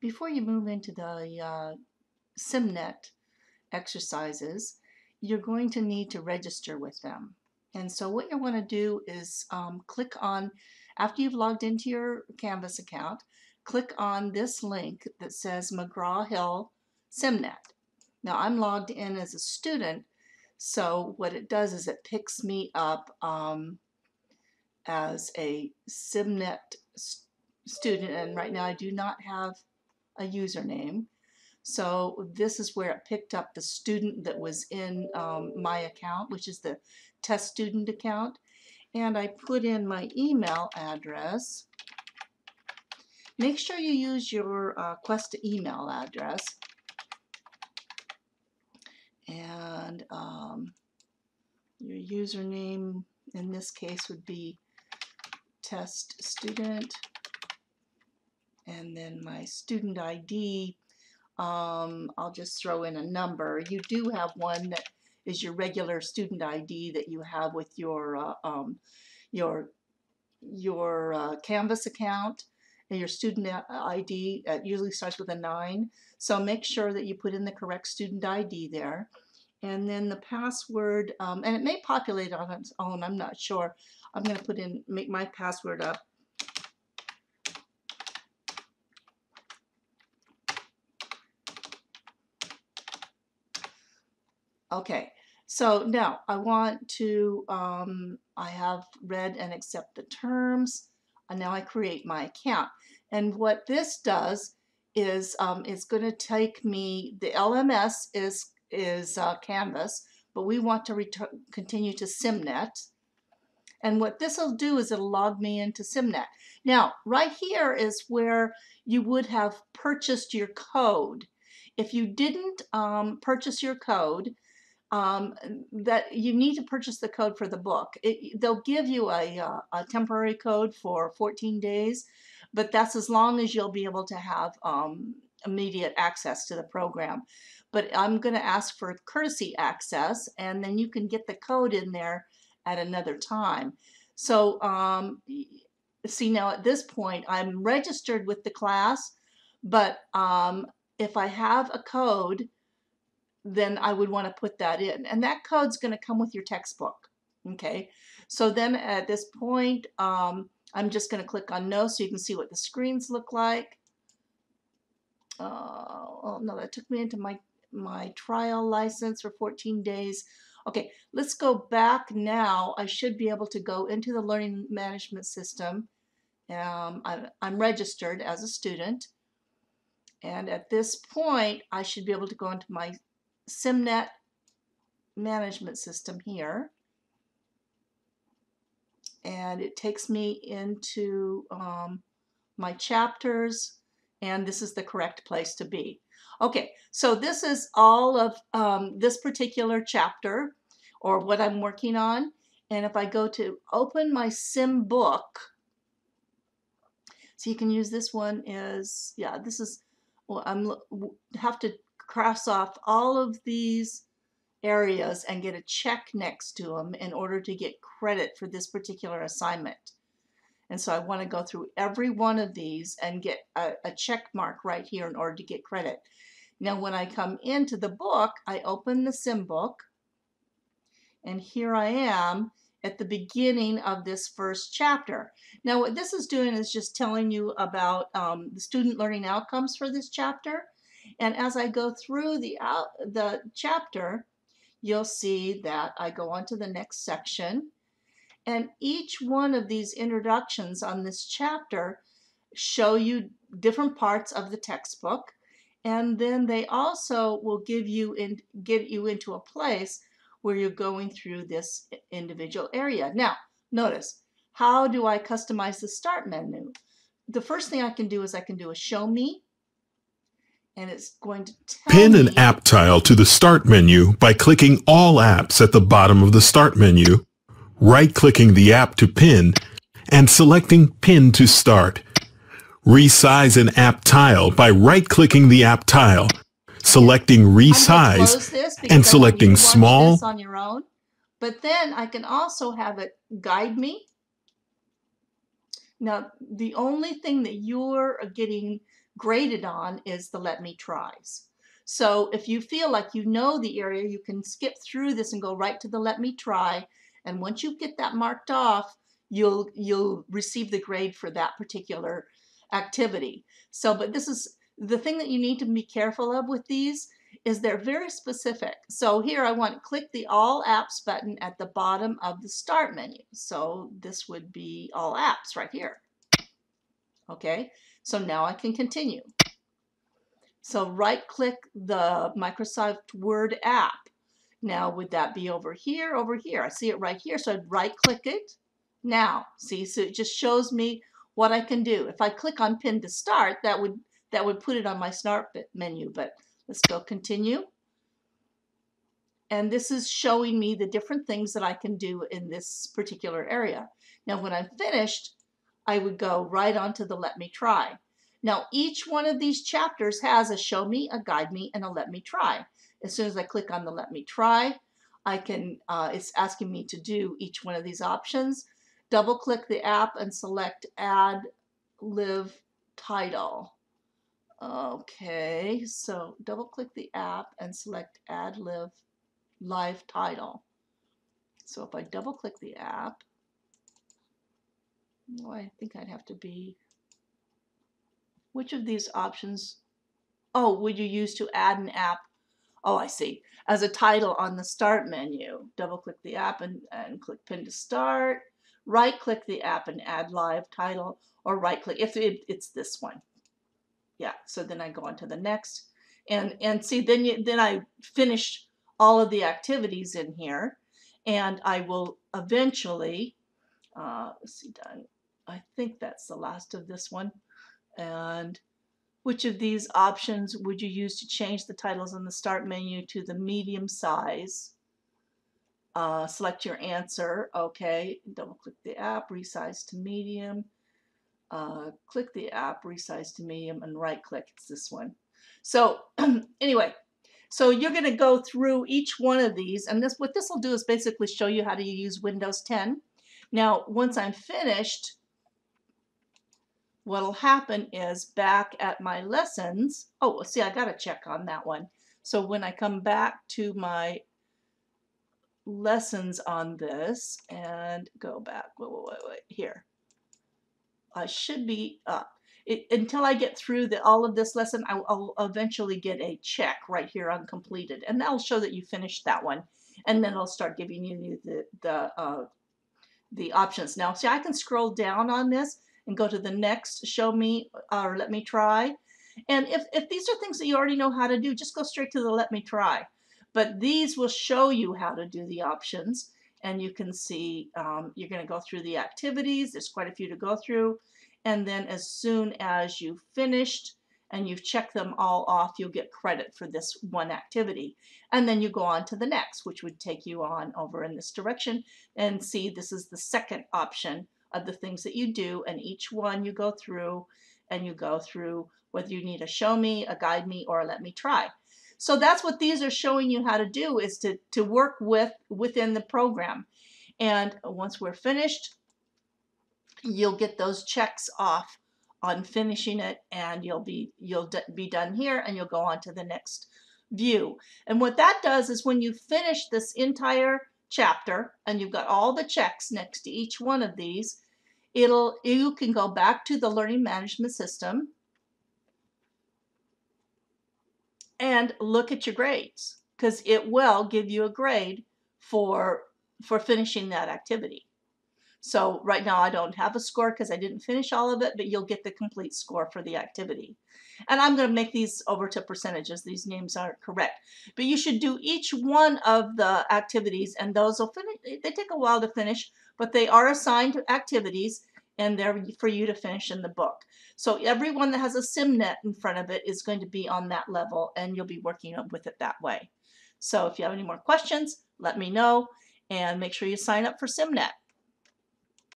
before you move into the SIMNet exercises, you're going to need to register with them. And so what you want to do is click on, after you've logged into your Canvas account, click on this link that says McGraw-Hill SIMNet. Now I'm logged in as a student, so what it does is it picks me up as a SIMNet student, and right now I do not have a username. So this is where it picked up the student that was in my account, which is the test student account. And I put in my email address. Make sure you use your Cuesta email address. And your username in this case would be test student. And then my student ID, I'll just throw in a number. You do have one that is your regular student ID that you have with your Canvas account, and your student ID usually starts with a 9. So make sure that you put in the correct student ID there. And then the password, and it may populate on its own, I'm not sure. I'm going to make my password up. Okay, so now I want to, I have read and accept the terms, and now I create my account. And what this does is it's going to take me, the LMS is Canvas, but we want to continue to SIMNet. And what this will do is it'll log me into SIMNet. Now, right here is where you would have purchased your code. If you didn't purchase your code, that you need to purchase the code for the book. They'll give you a temporary code for 14 days, but that's as long as you'll be able to have immediate access to the program. But I'm going to ask for courtesy access, and then you can get the code in there at another time. So see, now at this point I'm registered with the class, but if I have a code, then I would want to put that in, and that code's going to come with your textbook. Okay, so then at this point I'm just going to click on no so you can see what the screens look like. Oh no, that took me into my trial license for 14 days. Okay, let's go back now. I should be able to go into the learning management system. I'm registered as a student, and at this point I should be able to go into my SIMNet management system here, and it takes me into my chapters, and this is the correct place to be. Okay, so this is all of this particular chapter, or what I'm working on. And if I go to open my Simbook, so you can use this one is, yeah, this is, well, have to cross off all of these areas and get a check next to them in order to get credit for this particular assignment. And so I want to go through every one of these and get a check mark right here in order to get credit. Now when I come into the book, I open the Simbook, and here I am at the beginning of this first chapter. Now what this is doing is just telling you about the student learning outcomes for this chapter. And as I go through the chapter, you'll see that I go on to the next section. And each one of these introductions on this chapter show you different parts of the textbook. And then they also will get you into a place where you're going through this individual area. Now, notice, how do I customize the start menu? The first thing I can do is I can do a show me, and it's going to tell Pin me an app tile to the Start menu by clicking All Apps at the bottom of the Start menu, right-clicking the app to pin, and selecting Pin to Start. Resize an app tile by right-clicking the app tile, selecting Resize, and selecting Small. On your own, but then I can also have it guide me. Now, the only thing that you're getting graded on is the let me tries. So if you feel like you know the area, you can skip through this and go right to the let me try. And once you get that marked off, you'll receive the grade for that particular activity. So, but this is the thing that you need to be careful of with these is they're very specific. So here I want to click the All Apps button at the bottom of the Start menu. So this would be All Apps right here. Okay, so now I can continue. So right click the Microsoft Word app. Now would that be over here, over here? I see it right here, so I'd right click it. Now, see, so it just shows me what I can do. If I click on Pin to Start, that would put it on my Start menu, but let's go continue. And this is showing me the different things that I can do in this particular area. Now, when I'm finished, I would go right on to the Let Me Try. Now, each one of these chapters has a Show Me, a Guide Me, and a Let Me Try. As soon as I click on the Let Me Try, I can, it's asking me to do each one of these options. Double click the app and select Add Live Title. Okay, so double click the app and select Add Live Title. So if I double click the app, well, I think I'd have to be, which of these options, oh, would you use to add an app? Oh, I see, as a title on the Start menu. Double click the app and click Pin to Start, right click the app and add live title, or right click, if it's this one. Yeah, so then I go on to the next, and see, then I finish all of the activities in here, and I will eventually, let's see, done. I think that's the last of this one. And which of these options would you use to change the titles in the Start menu to the medium size? Select your answer. Okay, double click the app, resize to medium. Click the app, resize to medium, and right click. It's this one. So anyway, so you're going to go through each one of these, and what this will do is basically show you how to use Windows 10. Now, once I'm finished, what'll happen is back at my lessons, oh, see, I got to check on that one. So when I come back to my lessons on this and go back, wait, here. I should be until I get through all of this lesson, I'll eventually get a check right here on completed, and that'll show that you finished that one, and then I'll start giving you the options. Now, see, I can scroll down on this and go to the next Show Me or Let Me Try, and if these are things that you already know how to do, just go straight to the Let Me Try. But these will show you how to do the options, and you can see you're going to go through the activities. There's quite a few to go through, and then as soon as you've finished and you've checked them all off, you'll get credit for this one activity, and then you go on to the next, which would take you on over in this direction. And see, this is the second option of the things that you do, and each one you go through, and you go through whether you need a Show Me, a Guide Me, or a Let Me Try. So that's what these are showing you how to do, is to work within the program. And once we're finished, you'll get those checks off on finishing it, and you'll be done here, and you'll go on to the next view. And what that does is when you finish this entire chapter and you've got all the checks next to each one of these, you can go back to the learning management system and look at your grades, because it will give you a grade for finishing that activity. So right now I don't have a score because I didn't finish all of it, but you'll get the complete score for the activity. And I'm going to make these over to percentages. These names aren't correct, but you should do each one of the activities, and those will finish. They take a while to finish, but they are assigned activities, and they're for you to finish in the book. So everyone that has a SIMNet in front of it is going to be on that level, and you'll be working with it that way. So if you have any more questions, let me know, and make sure you sign up for SIMNet.